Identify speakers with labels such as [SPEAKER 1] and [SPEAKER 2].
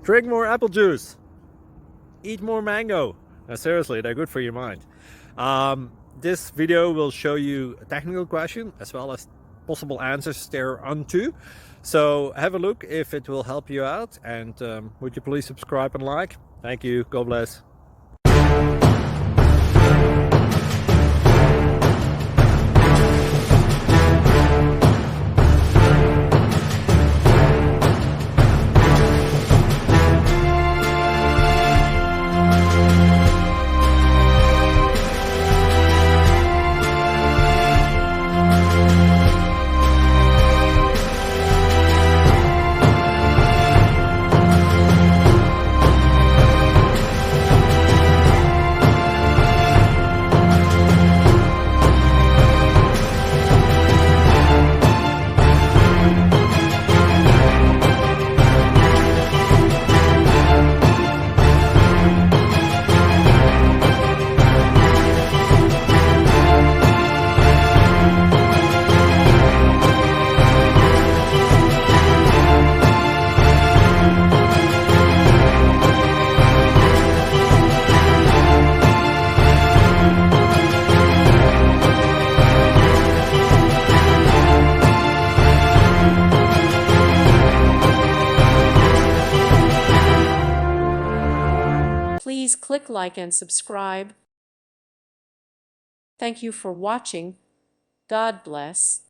[SPEAKER 1] Drink more apple juice. Eat more mango. Now, seriously, they're good for your mind. This video will show you a technical question as well as possible answers thereunto. So have a look if it will help you out, and would you please subscribe and like? Thank you. God bless.
[SPEAKER 2] Please click like and subscribe. Thank you for watching. God bless.